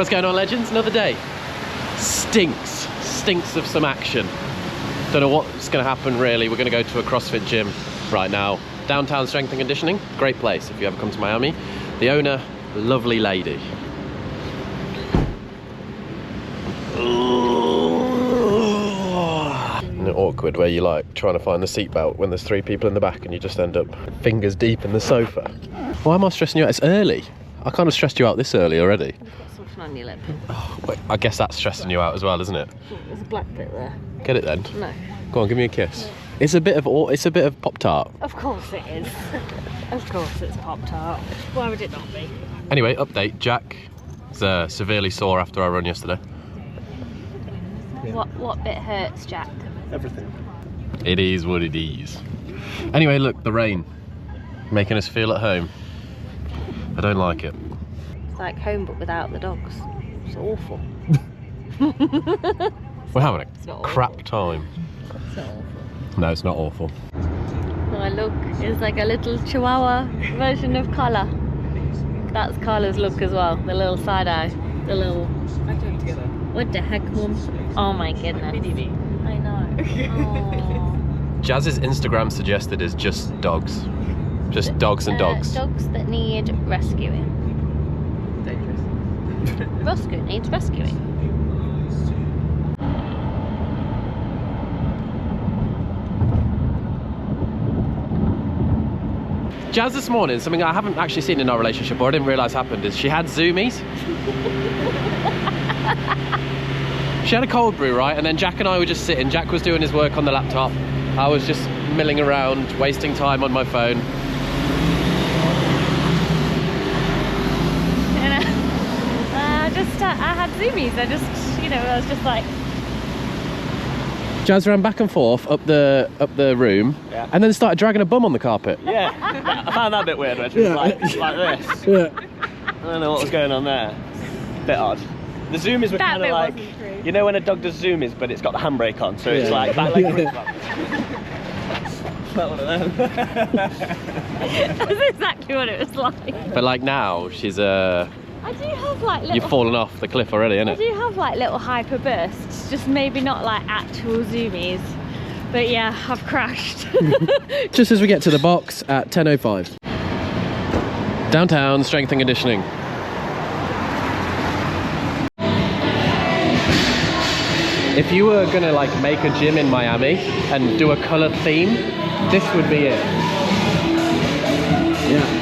What's going on, legends? Another day. Stinks of some action. Don't know what's going to happen really. We're going to go to a CrossFit gym right now. Downtown Strength and Conditioning, great place if you ever come to Miami. The owner, lovely lady. Isn't it awkward where you like trying to find the seatbelt when there's 3 people in the back and you just end up fingers deep in the sofa? Why am I stressing you out? It's early. I kind of stressed you out this early already. You've got something on your lip. Oh, wait, I guess that's stressing you out as well, isn't it? There's a black bit there. Get it then? No. Go on, give me a kiss. No. It's a bit of Pop-Tart. Of course it is. Of course it's Pop-Tart. Why would it not be? Anyway, update. Jack is severely sore after our run yesterday. What bit hurts, Jack? Everything. It is what it is. Anyway, look, the rain. Making us feel at home. I don't like it. It's like home but without the dogs. It's awful. We're having a crap time. It's not awful. No, it's not awful. My look is like a little chihuahua version of Carla. That's Carla's look as well. The little side eye. The little... What the heck, Mum? Oh my goodness. I know. Oh. Jazz's Instagram suggested is just dogs. Just dogs and dogs. Dogs that need rescuing. Dangerous. Roscoe needs rescuing. Jazz this morning, something I haven't actually seen in our relationship or I didn't realise happened, is she had zoomies. She had a cold brew, right? And then Jack and I were just sitting. Jack was doing his work on the laptop. I was just milling around, wasting time on my phone. I had zoomies. I was just like... Jazz ran back and forth up the room, yeah. And then started dragging a bum on the carpet. Yeah, I found that a bit weird when she was like this. Yeah. I don't know what was going on there. Bit odd. The zoomies were kind of like, you know when a dog does zoomies, but it's got the handbrake on, so it's like back leg grip. Not one of them. That's exactly what it was like. But like now, she's I do have like little... You've fallen off the cliff already, innit? I do have like little hyper bursts, just maybe not like actual zoomies. But yeah, I've crashed. Just as we get to the box at 10:05. Downtown Strength and Conditioning. If you were gonna like make a gym in Miami and do a colour theme, this would be it. Yeah.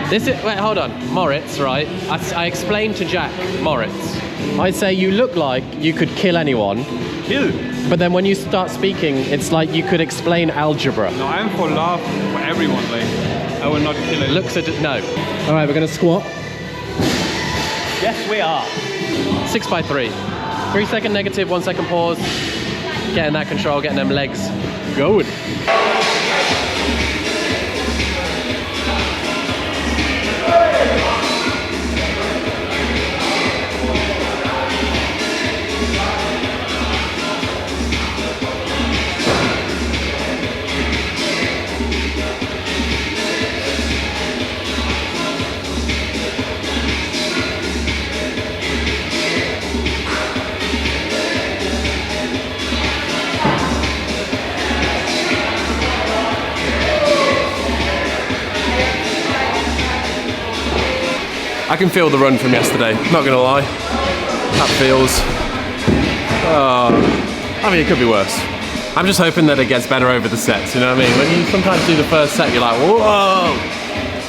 This is, wait, hold on, Moritz, right? I explained to Jack, Moritz, I say you look like you could kill anyone. Kill? But then when you start speaking, it's like you could explain algebra. No, I'm for love for everyone, like, I will not kill it. Looks at it, no. All right, we're gonna squat. Yes, we are. 6 by 3. 3 second negative, 1 second pause. Getting that control, getting them legs going. I can feel the run from yesterday, not gonna lie. That feels... I mean, it could be worse. I'm just hoping that it gets better over the sets, you know what I mean? When you sometimes do the first set, you're like, whoa,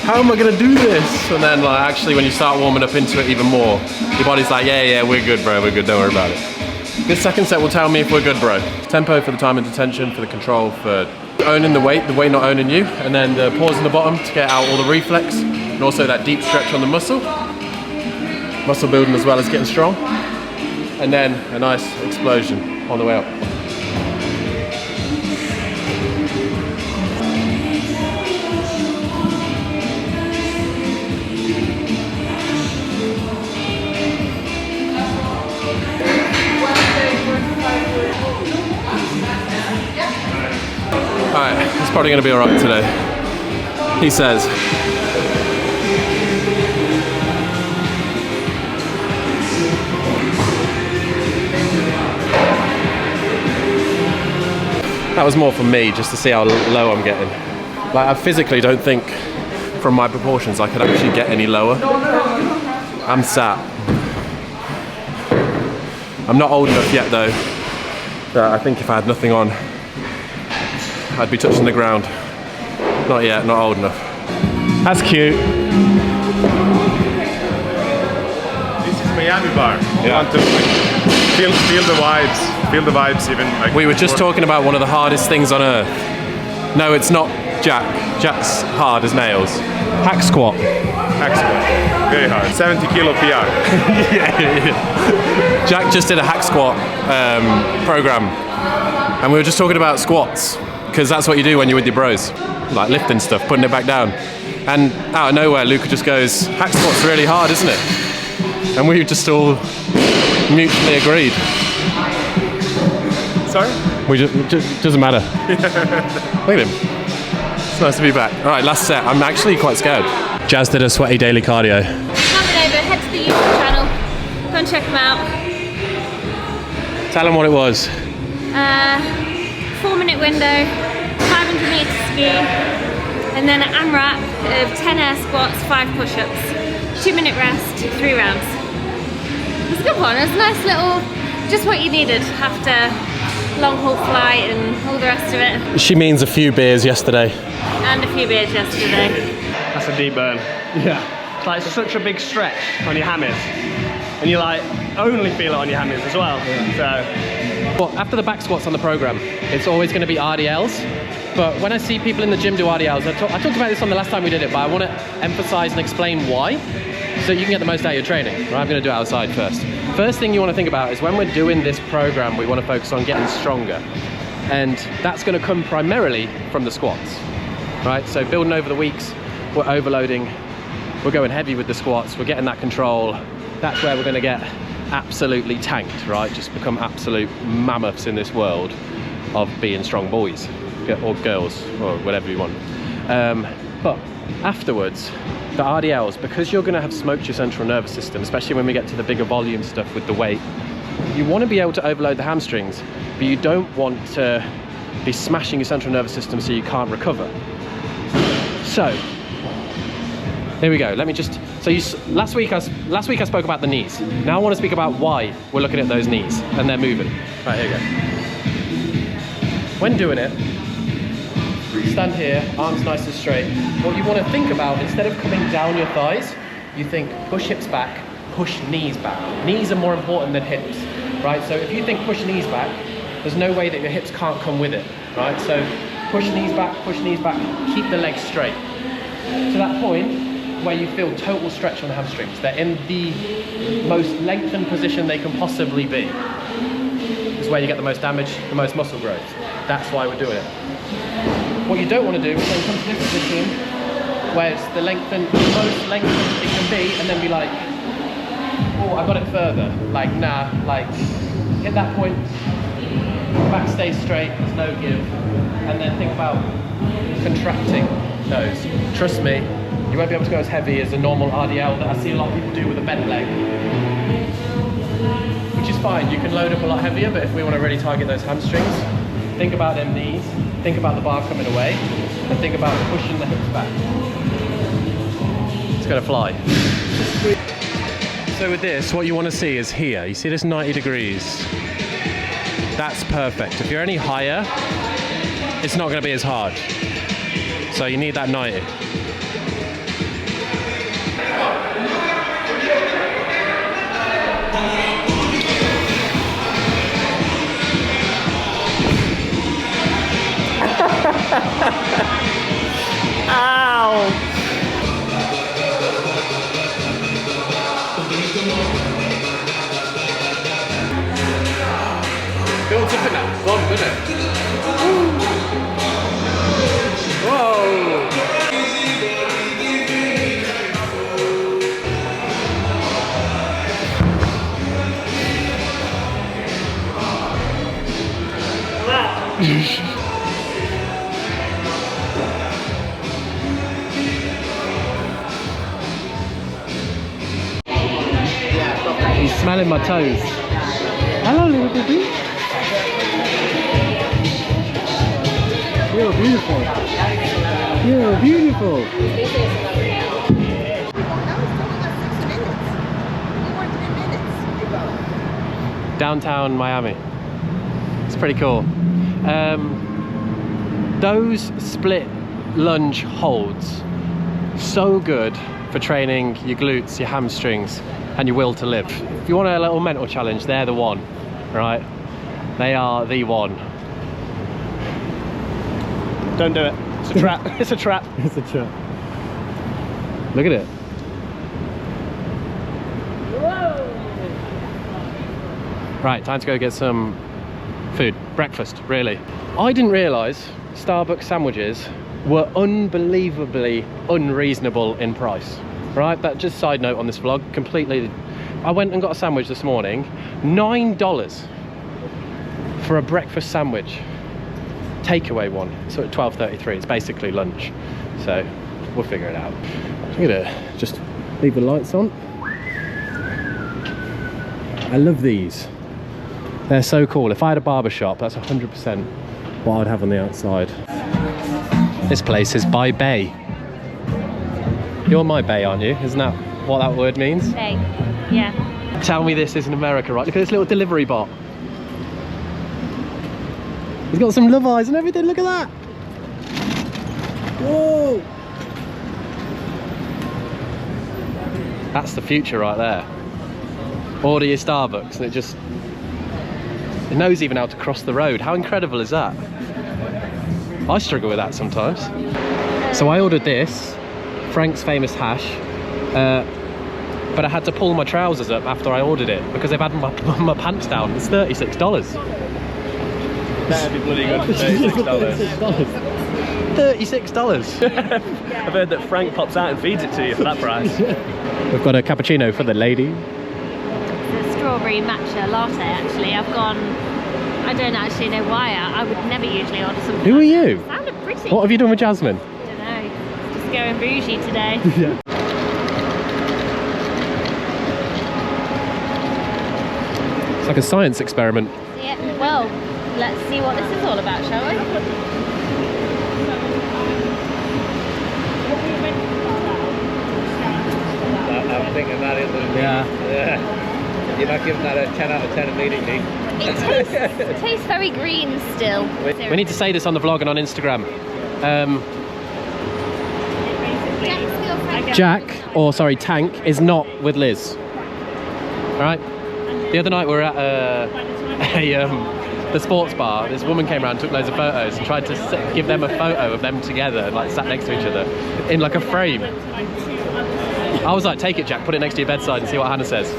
how am I gonna do this? And then like, actually when you start warming up into it even more, your body's like, yeah, we're good, bro, we're good, don't worry about it. This second set will tell me if we're good, bro. Tempo for the time and detention, for the control, for owning the weight not owning you, and then the pause in the bottom to get out all the reflex, and also that deep stretch on the muscle. Muscle building as well as getting strong. And then a nice explosion on the way up. Alright, it's probably going to be alright today. He says. That was more for me, just to see how low I'm getting. Like, I physically don't think, from my proportions, I could actually get any lower. I'm sat. I'm not old enough yet, though. But I think if I had nothing on, I'd be touching the ground. Not yet, not old enough. That's cute. This is Miami bar. You Yeah. want to feel the vibes even. Like, We were just talking about one of the hardest things on earth. No, it's not Jack. Jack's hard as nails. Hack squat. hack squat. Very hard. 70 kilo PR. Yeah. Jack just did a hack squat program, and we were just talking about squats, because that's what you do when you're with your bros, like lifting stuff, putting it back down. And out of nowhere, Luca just goes, hack squat's really hard, isn't it? And we just all mutually agreed. Sorry? We just doesn't matter. Look at him. It's nice to be back. All right, last set. I'm actually quite scared. Jazz did a sweaty daily cardio. Come over, head to the YouTube channel. Go and check them out. Tell him what it was. 4-minute window, 500 meter ski, and then an AMRAP of 10 air squats, 5 push-ups, 2-minute rest, 3 rounds. It's a good one. It's a nice little, just what you needed after long haul flight and all the rest of it. She means a few beers yesterday. And a few beers yesterday. That's a deep burn. Yeah. It's like such a big stretch on your hammers. And you like only feel it on your hammers as well. Yeah. So Well, after the back squats on the program, it's always going to be RDLs. But when I see people in the gym do RDLs, I talked about this on the last time we did it, but I want to emphasize and explain why, so you can get the most out of your training. Right, I'm going to do it outside first. First thing you want to think about is when we're doing this program, we want to focus on getting stronger. And that's going to come primarily from the squats. Right, so building over the weeks, we're overloading, we're going heavy with the squats, we're getting that control. That's where we're going to get absolutely tanked, right? Just become absolute mammoths in this world of being strong boys or girls or whatever you want. But afterwards, the RDLs, because you're going to have smoked your central nervous system, especially when we get to the bigger volume stuff with the weight, you want to be able to overload the hamstrings, but you don't want to be smashing your central nervous system so you can't recover. So here we go. Let me just. So last week I spoke about the knees. Now I want to speak about why we're looking at those knees and they're moving. Right, here we go. When doing it, stand here, arms nice and straight. What you want to think about, instead of coming down your thighs, you think push hips back, push knees back. Knees are more important than hips, right? So if you think push knees back, there's no way that your hips can't come with it, right? So push knees back, keep the legs straight. To that point where you feel total stretch on the hamstrings. They're in the most lengthened position they can possibly be. This is where you get the most damage, the most muscle growth. That's why we're doing it. What you don't want to do is then come to this position where it's the most lengthened it can be, and then be like, oh, I got it further. Like, nah, like, hit that point, back stays straight, there's no give, and then think about contracting those. Trust me, you won't be able to go as heavy as a normal RDL that I see a lot of people do with a bent leg. Which is fine, you can load up a lot heavier, but if we want to really target those hamstrings, think about them knees, think about the bar coming away, and think about pushing the hips back. It's going to fly. So with this, what you want to see is here. You see this 90 degrees? That's perfect. If you're any higher, it's not going to be as hard. So you need that 90. Ow! Builds up in that bump, doesn't it? Whoa! He's smelling my toes. Hello, little baby. You're beautiful. You're beautiful. Downtown Miami. It's pretty cool. Those split lunge holds, so good for training your glutes, your hamstrings, and your will to live. If you want a little mental challenge, they're the one, right? They are the one. Don't do it. It's a trap. It's a trap. It's a trap. Look at it. Right, time to go get some food. Breakfast, really. I didn't realise Starbucks sandwiches were unbelievably unreasonable in price. Right, that just side note on this vlog, completely. I went and got a sandwich this morning, $9 for a breakfast sandwich. Takeaway one, so at 12:33, it's basically lunch. So we'll figure it out. I'm gonna just leave the lights on. I love these. They're so cool. If I had a barber shop, that's 100% what I'd have on the outside. This place is by Bay. You're my Bay, aren't you? Isn't that what that word means? Bay, yeah. Tell me this isn't America, right? Look at this little delivery bot. He's got some love eyes and everything, look at that! Whoa! That's the future right there. Order your Starbucks and it knows even how to cross the road. How incredible is that? I struggle with that sometimes. So I ordered this, Frank's famous hash, but I had to pull my trousers up after I ordered it because they've had my pants down. It's $36. That'd be bloody good for $36. $36. I've heard that Frank pops out and feeds it to you for that price. We've got a cappuccino for the lady. It's a strawberry matcha latte, actually. I've gone, I don't actually know why. I would never usually order something. Who are like you? That. Sounded pretty. What have you done with Jasmine? I don't know. Just going bougie today. Yeah. It's like a science experiment. Yeah, well, let's see what this is all about, shall we? I'm thinking that is Yeah. You're not giving that a 10 out of 10 immediately. It tastes very green still. We need to say this on the vlog and on Instagram. Tank is not with Liz. Alright? The other night we were at the sports bar. This woman came around, took loads of photos and tried to give them a photo of them together and like sat next to each other in like a frame. I was like, take it, Jack, put it next to your bedside and see what Hannah says.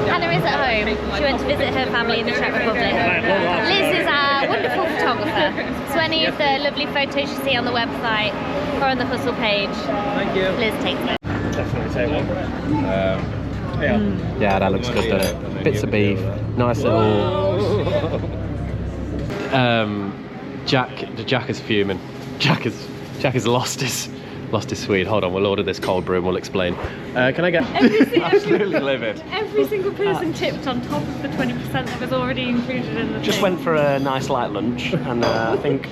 Hannah is at home. She went to visit her family in the Czech Republic. Liz is a wonderful photographer. So any of the lovely photos you see on the website or on the Hustle page, Thank you. Liz takes them. Definitely take one. Yeah, that looks good, doesn't it? Bits of beef, nice little... Jack is fuming. Jack has lost his Swede. Hold on, we'll order this cold brew and we'll explain. Can I get... Absolutely livid. Every single person tipped on top of the 20% that was already included in the Just thing. went for a nice light lunch and I think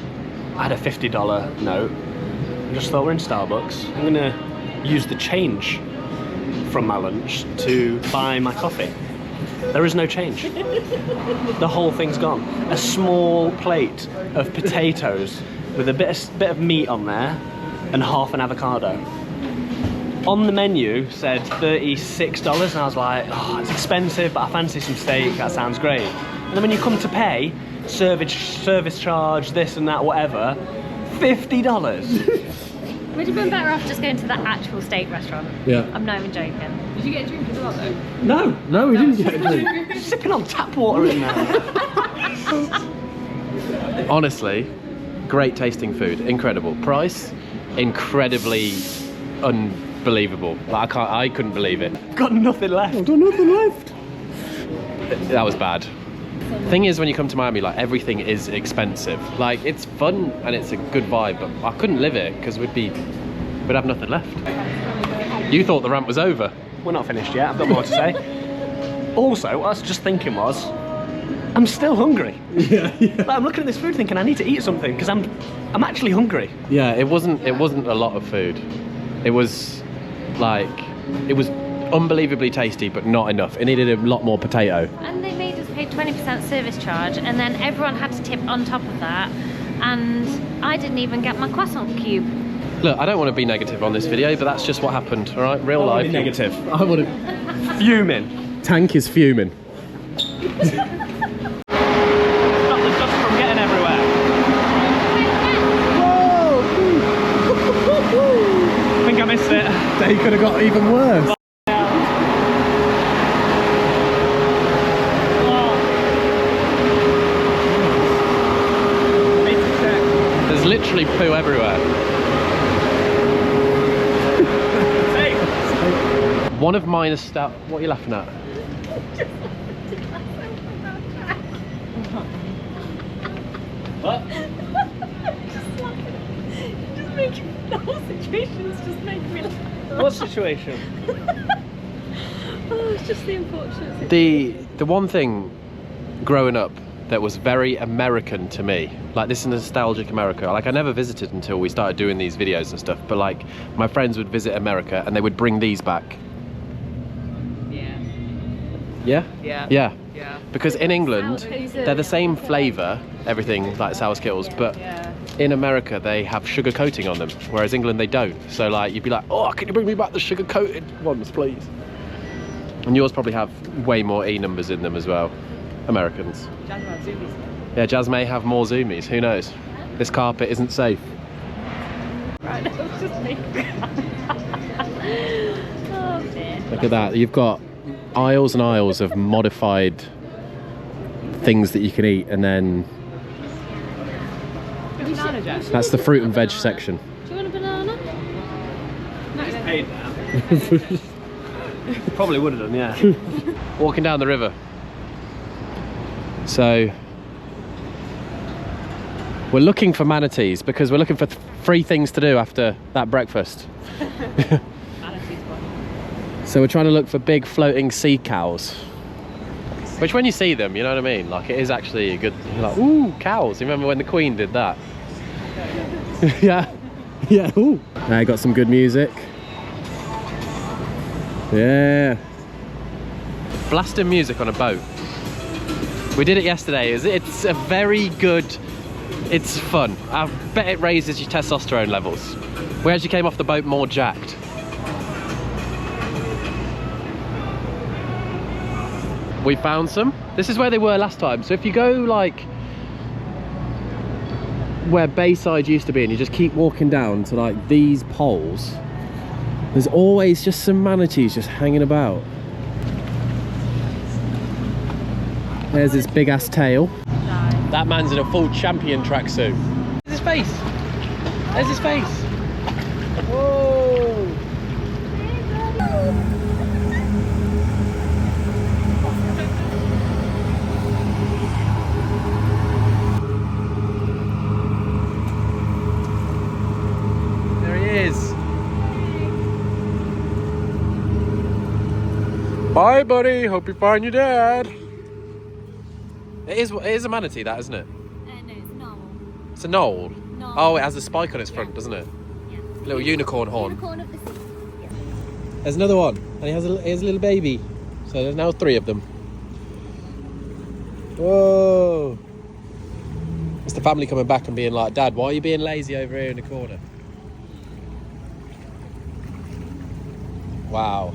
I had a $50 note. I just thought, we're in Starbucks. I'm gonna use the change from my lunch to buy my coffee. There is no change. The whole thing's gone. A small plate of potatoes with a bit of meat on there and half an avocado. On the menu said $36 and I was like, oh, it's expensive, but I fancy some steak, that sounds great. And then when you come to pay, service charge, this and that, whatever, $50. Would have been better off just going to the actual steak restaurant. Yeah. I'm not even joking. Did you get a drink as well though? No, we didn't get a drink. Sipping on tap water in there. Honestly, great tasting food, incredible. Price, incredibly unbelievable. Like, I couldn't believe it. Got nothing left. I've got nothing left. That was bad. Thing is, when you come to Miami, like, everything is expensive. Like, it's fun and it's a good vibe, but I couldn't live it because we'd have nothing left. You thought the rant was over. We're not finished yet, I've got more to say. Also, what I was just thinking was, I'm still hungry. Like, I'm looking at this food thinking I need to eat something because I'm actually hungry. Yeah, it wasn't a lot of food. It was unbelievably tasty, but not enough. It needed a lot more potato. And they made us pay 20% service charge, and then everyone had to tip on top of that, and I didn't even get my croissant cube. Look, I don't want to be negative on this video, but that's just what happened, all right? Real life. Negative. I want to... Fuming. Tank is fuming. Stop the dust from getting everywhere. I think I missed it. They could have got even worse. There's literally poo everywhere. One of mine is stout. What are you laughing at? What? Just making the whole situation's just making me laugh. What situation? Oh, it's just the unfortunate situation. The one thing growing up that was very American to me, like this is nostalgic America, like I never visited until we started doing these videos and stuff, but like my friends would visit America and they would bring these back. Yeah? Yeah. Yeah. Yeah. Because in England, they're the same flavour, everything like sour Skittles, but in America they have sugar coating on them, whereas England they don't. So like you'd be like, oh, can you bring me back the sugar coated ones, please? And yours probably have way more E numbers in them as well. Americans. Yeah, Jazz may have more zoomies, who knows? This carpet isn't safe. Right, that was just me. Oh dear. Look at that, you've got aisles and aisles of modified things that you can eat, and then that's the fruit and veg section. Do you want a banana? Paid that. Probably would have done, yeah. Walking down the river. So we're looking for manatees because we're looking for free things to do after that breakfast. So we're trying to look for big floating sea cows, which when you see them, you know what I mean, like it is actually a good, you're like, ooh, cows. You remember when the Queen did that? Yeah, yeah, ooh. I got some good music. Yeah. Blasting music on a boat. We did it yesterday. It's a very good, it's fun. I bet it raises your testosterone levels. We actually came off the boat more jacked. We found some. This is where they were last time. So if you go like where Bayside used to be and you just keep walking down to like these poles, there's always just some manatees just hanging about. There's his big ass tail. That man's in a full champion tracksuit. There's his face. There's his face. Whoa. There he is. Bye, buddy. Hope you find your dad. It is a manatee, that, isn't it? No, it's not. It's a knoll. Knoll. Oh, it has a spike on its front, doesn't it? Yeah. Little unicorn horn. Unicorn of the sea. Yeah. There's another one, and he has a little baby. So there's now 3 of them. Whoa! It's the family coming back and being like, Dad, why are you being lazy over here in the corner? Wow.